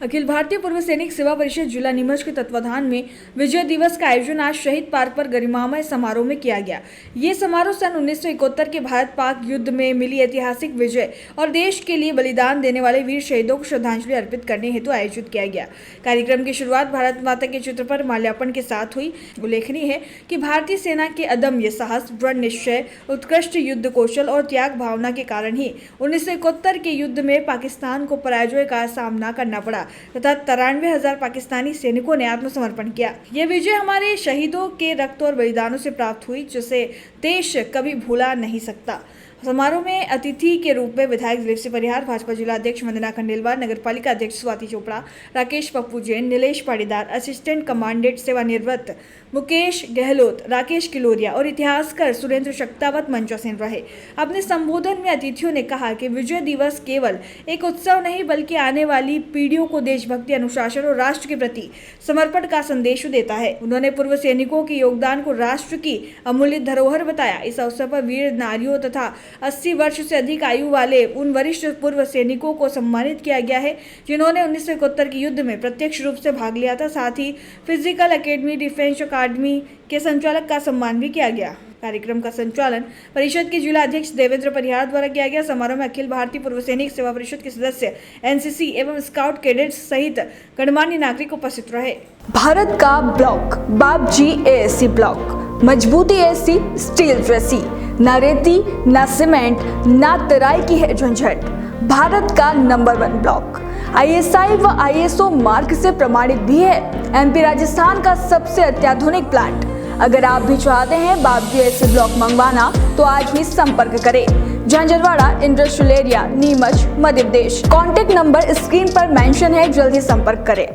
अखिल भारतीय पूर्व सैनिक सेवा परिषद जिला नीमच के तत्वाधान में विजय दिवस का आयोजन आज शहीद पार्क पर गरिमामय समारोह में किया गया। ये समारोह सन 1971 के भारत पाक युद्ध में मिली ऐतिहासिक विजय और देश के लिए बलिदान देने वाले वीर शहीदों को श्रद्धांजलि अर्पित करने हेतु आयोजित किया गया। कार्यक्रम की शुरुआत भारत माता के चित्र पर माल्यार्पण के साथ हुई। उल्लेखनीय है कि भारतीय सेना के अदम्य साहस, दृढ़ निश्चय, उत्कृष्ट युद्ध कौशल और त्याग भावना के कारण ही 1971 के युद्ध में पाकिस्तान को पराजय का सामना करना पड़ा तथा 93,000 पाकिस्तानी सैनिकों ने आत्मसमर्पण किया। यह विजय हमारे शहीदों के रक्त और बलिदानों से प्राप्त हुई, जिसे देश कभी भूला नहीं सकता। समारोह में अतिथि के रूप में विधायक दिलीप सिंह परिहार, भाजपा जिला अध्यक्ष वंदना खंडेलवाल, नगरपालिका अध्यक्ष स्वाति चोपड़ा, राकेश पप्पू जैन, नीलेश पाटीदार, असिस्टेंट कमांडेंट सेवानिवृत्त मुकेश गहलोत, राकेश किलोरिया और इतिहासकार सुरेंद्र शक्तावत मंचासीन रहे। अपने संबोधन में अतिथियों ने कहा कि विजय दिवस केवल एक उत्सव नहीं बल्कि आने वाली पीढ़ियों को देशभक्ति, अनुशासन और राष्ट्र के प्रति समर्पण का संदेश देता है। उन्होंने पूर्व सैनिकों के योगदान को राष्ट्र की अमूल्य धरोहर बताया। इस अवसर पर वीर नारियों तथा 80 वर्ष से अधिक आयु वाले उन वरिष्ठ पूर्व सैनिकों को सम्मानित किया गया है जिन्होंने 1971 के युद्ध में प्रत्यक्ष रूप से भाग लिया था। साथ ही फिजिकल एकेडमी, डिफेंस अकादमी के संचालक का सम्मान भी किया गया। कार्यक्रम का संचालन परिषद के जिला अध्यक्ष देवेंद्र परिहार द्वारा किया गया। समारोह में अखिल भारतीय पूर्व सैनिक सेवा परिषद के सदस्य, एनसीसी एवं स्काउट कैडेट्स सहित गणमान्य नागरिक उपस्थित रहे। भारत का ब्लॉक बाबजी एएससी ब्लॉक, मजबूती एसी, स्टील जैसी, न रेती न सीमेंट न तराई की है झंझट। भारत का नंबर 1 ब्लॉक ISI व ISO मार्क से प्रमाणित भी है। MP राजस्थान का सबसे अत्याधुनिक प्लांट। अगर आप भी चाहते हैं बाबजी एएससी ब्लॉक मंगवाना तो आज ही संपर्क करें। Jhanjharwada industrial area, Neemuch, Madhya Pradesh. Contact number screen पर मेंशन है, जल्दी संपर्क करें।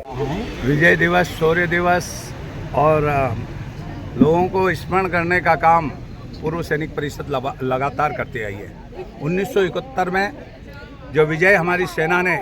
विजय दिवस, शौर्य दिवस और लोगों को स्मरण करने का काम पूर्व सैनिक परिषद लगातार करती आई है। 1971 में जो विजय हमारी सेना ने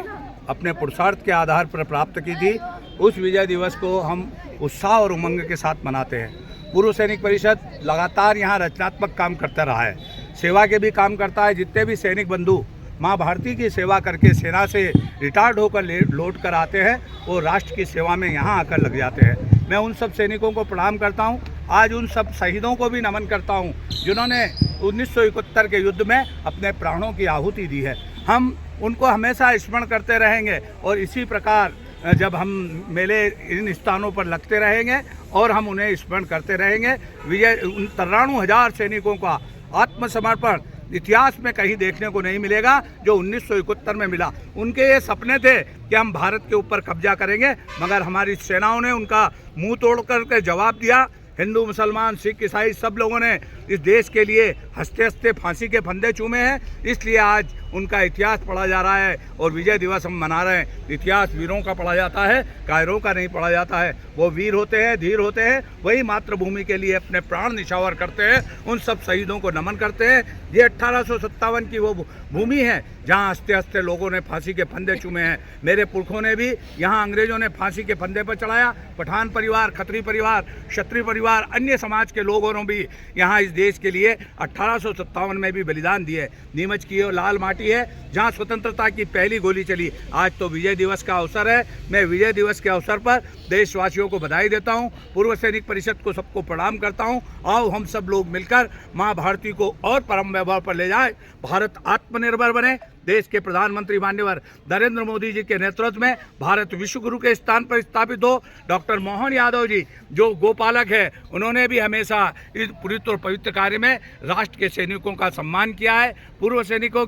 अपने पुरुषार्थ के आधार पर प्राप्त की थी, उस विजय दिवस को हम उत्साह और उमंग के साथ मनाते हैं। पूर्व सैनिक परिषद लगातार यहाँ रचनात्मक काम करता रहा है, सेवा के भी काम करता है। जितने भी सैनिक बंधु माँ भारती की सेवा करके सेना से रिटायर्ड होकर लौट कर आते हैं, वो राष्ट्र की सेवा में यहाँ आकर लग जाते हैं। मैं उन सब सैनिकों को प्रणाम करता हूँ। आज उन सब शहीदों को भी नमन करता हूँ जिन्होंने 1971 के युद्ध में अपने प्राणों की आहुति दी है। हम उनको हमेशा स्मरण करते रहेंगे और इसी प्रकार जब हम मेले इन स्थानों पर लगते रहेंगे और हम उन्हें स्मरण करते रहेंगे। विजय 93,000 सैनिकों का आत्मसमर्पण इतिहास में कहीं देखने को नहीं मिलेगा जो 1971 में मिला। उनके ये सपने थे कि हम भारत के ऊपर कब्जा करेंगे, मगर हमारी सेनाओं ने उनका मुंह तोड़ करके जवाब दिया। हिंदू, मुसलमान, सिख, ईसाई सब लोगों ने इस देश के लिए हंसते हंसते फांसी के फंदे चूमे हैं। इसलिए आज उनका इतिहास पढ़ा जा रहा है और विजय दिवस हम मना रहे हैं। इतिहास वीरों का पढ़ा जाता है, कायरों का नहीं पढ़ा जाता है। वो वीर होते हैं, धीर होते हैं, वही मातृभूमि के लिए अपने प्राण निछावर करते हैं। उन सब शहीदों को नमन करते हैं। ये 1857 की वो भूमि है जहाँ हंसते हंसते लोगों ने फांसी के फंदे चूमे हैं। मेरे पुरखों ने भी यहाँ अंग्रेजों ने फांसी के फंदे पर चढ़ाया। पठान परिवार, खत्री परिवार, क्षत्रिय परिवार, अन्य समाज के लोगों ने भी यहाँ इस देश के लिए 1857 में भी बलिदान दिए। नीमच की लाल माटी है जहाँ स्वतंत्रता की पहली गोली चली। आज तो विजय दिवस का अवसर है। मैं विजय दिवस के अवसर पर देशवासियों को बधाई देता हूँ, पूर्व सैनिक परिषद को सबको प्रणाम करता हूँ। आओ हम सब लोग मिलकर माँ भारती को और परम वैभव पर ले जाए। भारत आत्मनिर्भर बने। देश के प्रधानमंत्री माननीय नरेंद्र मोदी जी के नेतृत्व में भारत विश्व गुरु के स्थान पर स्थापित हो। डॉक्टर मोहन यादव जी जो गोपालक है, उन्होंने भी हमेशा इस पुनित और पवित्र कार्य में राष्ट्र के सैनिकों का सम्मान किया है। पूर्व सैनिकों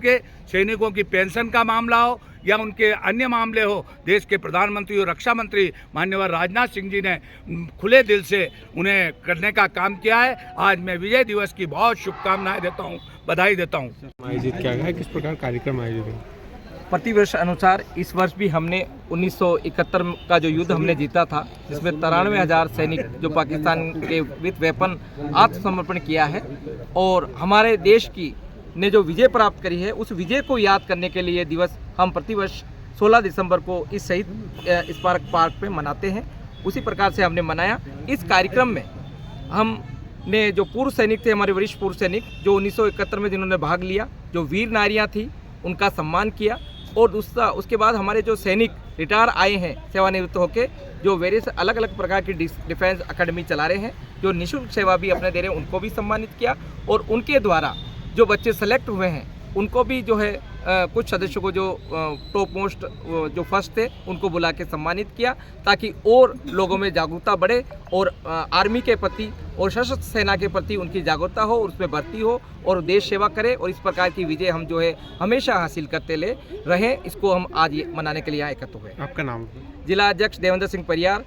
की पेंशन का मामला हो या उनके अन्य मामले हो, देश के प्रधानमंत्री और रक्षा मंत्री माननीय राजनाथ सिंह जी ने खुले दिल से उन्हें करने का काम किया है। आज मैं विजय दिवस की बहुत शुभकामनाएं देता हूं, बधाई देता हूं। आयोजित किया गया है, किस प्रकार कार्यक्रम आयोजित है? प्रतिवर्ष अनुसार इस वर्ष भी हमने 1971 का जो युद्ध हमने जीता था, जिसमें 93,000 सैनिक जो पाकिस्तान के विथ वेपन आत्मसमर्पण किया है और हमारे देश की ने जो विजय प्राप्त करी है, उस विजय को याद करने के लिए दिवस हम प्रतिवर्ष 16 दिसंबर को इस शहीद स्मारक पार्क पे मनाते हैं। उसी प्रकार से हमने मनाया। इस कार्यक्रम में हमने जो पूर्व सैनिक थे, हमारे वरिष्ठ पूर्व सैनिक जो 1971 में जिन्होंने भाग लिया, जो वीर नारियां थी, उनका सम्मान किया और दूसरा उसके बाद हमारे जो सैनिक रिटायर आए हैं सेवानिवृत्त होके, जो वेरियस अलग अलग प्रकार की डिफेंस अकेडमी चला रहे हैं, जो निःशुल्क सेवा भी अपने दे रहे हैं, उनको भी सम्मानित किया। और उनके द्वारा जो बच्चे सेलेक्ट हुए हैं उनको भी जो है कुछ सदस्यों को जो टॉप मोस्ट जो फर्स्ट थे उनको बुला के सम्मानित किया, ताकि और लोगों में जागरूकता बढ़े और आर्मी के प्रति और सशस्त्र सेना के प्रति उनकी जागरूकता हो और उसमें भर्ती हो और देश सेवा करे। और इस प्रकार की विजय हम जो है हमेशा हासिल करते ले रहे, इसको हम आज ये मनाने के लिए यहाँ एकत्र हुए। आपका नाम? जिला अध्यक्ष देवेंद्र सिंह परियार,